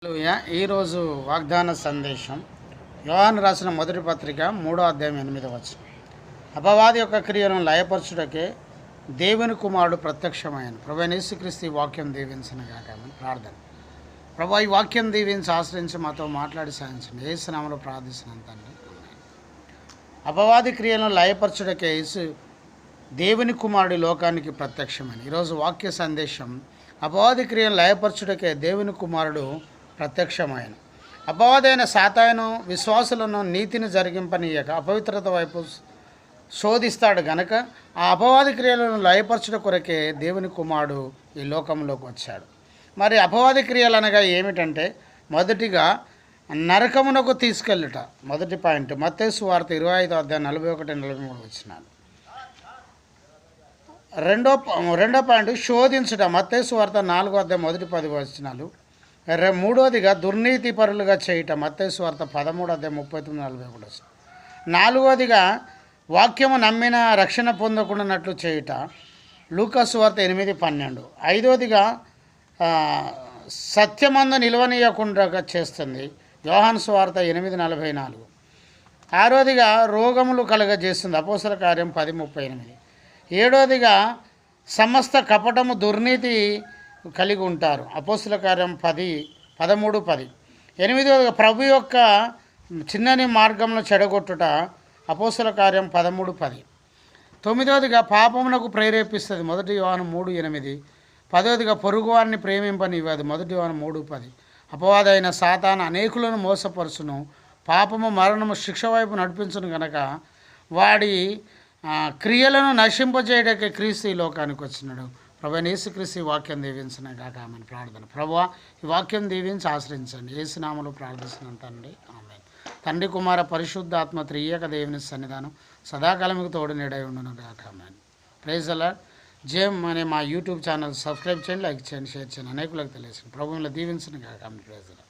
హల్లెలూయా. ఈరోజు వాగ్దాన సందేశం యోహాను రాసిన మొదటి పత్రిక 3వ అధ్యాయం 8వ వచనం. అపవాది యొక్క క్రియను లయపరచుటకే దేవుని కుమారుడు ప్రత్యక్షమైన ప్రభువైన యేసుక్రీస్తు ఈ వాక్యం దీవించిన కాకమని ప్రార్థన. ప్రభు ఈ వాక్యం దీవించి ఆశ్రయించి మాతో మాట్లాడి సాధించండి. యేసు నామములో ప్రార్థిస్తున్నాను తండ్రి. అపవాది క్రియలను లయపరచుటకే యేసు దేవుని కుమారుడి లోకానికి ప్రత్యక్షమైన ఈరోజు వాక్య సందేశం అపవాది క్రియను లయపరచుటకే దేవుని కుమారుడు ప్రత్యక్షమైన. అపవాదైన సాతాను విశ్వాసులను నీతిని జరిగింపనీయక అపవిత్రత వైపు శోధిస్తాడు గనక ఆ అపవాది క్రియలను లయపరచుట కొరకే దేవుని కుమారుడు ఈ లోకంలోకి వచ్చాడు. మరి అపవాది క్రియలు అనగా ఏమిటంటే, మొదటిగా నరకమునకు తీసుకెళ్ళుట. మొదటి పాయింట్ మత్తయి సువార్త 25వ అధ్యాయం 41-43 వచనాలు. రెండో పాయింట్ శోధించుట. మత్తయి సువార్త 4వ అధ్యాయం 1-10 వచనాలు. మూడోదిగా దుర్నీతి పరులుగా చేయుట. మత్తయి సువార్త 13వ అధ్యాయం 39-41 వచనం. నాలుగోదిగా వాక్యము నమ్మిన రక్షణ పొందకుండానట్లు చేయుట. లూకా సువార్త 8-12. ఐదోదిగా సత్యమందు నిలవనీయకుండా చేస్తుంది. యోహాను సువార్త 8:44. ఆరోదిగా రోగములు కలగజేస్తుంది. అపోస్తల కార్యం 10:38. ఏడోదిగా సమస్త కపటము దుర్నీతి కలిగి ఉంటారు. అపోస్తల కార్యం 13:10. ఎనిమిదోదిగా ప్రభు యొక్క చిన్నని మార్గంలో చెడగొట్టుట. అపోస్తల కార్యం 13:10. తొమ్మిదోదిగా పాపమునకు ప్రేరేపిస్తుంది. మొదటి యోహాను 3:8. పదోదిగా పొరుగువారిని ప్రేమింపనివ్వదు. మొదటి యోహాను 3:10. అపవాదైన సాతాను అనేకులను మోసపరుచును, పాపము మరణము శిక్ష వైపు నడిపించును గనక వాడి క్రియలను నశింపజేయడానికి క్రీస్తు ఈ లోకానికి వచ్చినాడు. ప్రభువైన యేసుక్రీస్తు ఈ వాక్యం దీవించిన కాక ఆమెను ప్రార్థన. ప్రభువా ఈ వాక్యం దీవించి ఆశ్రయించండి. యేసు నామములో ప్రార్థిస్తున్నాను తండ్రి. ఆమేన్. తండ్రి కుమార పరిశుద్ధాత్మ త్రియేక దేవుని సన్నిధానం సదాకాలముకు తోడు నీడై ఉండును కాక amen. Praise the lord. JM అనే మా యూట్యూబ్ ఛానల్ సబ్స్క్రైబ్ చేయండి, లైక్ చేయండి, షేర్ చేయండి, అనేకులకు తెలియజేయండి. ప్రభువుని దీవించిన కాక ఆమేన్. Praise the lord.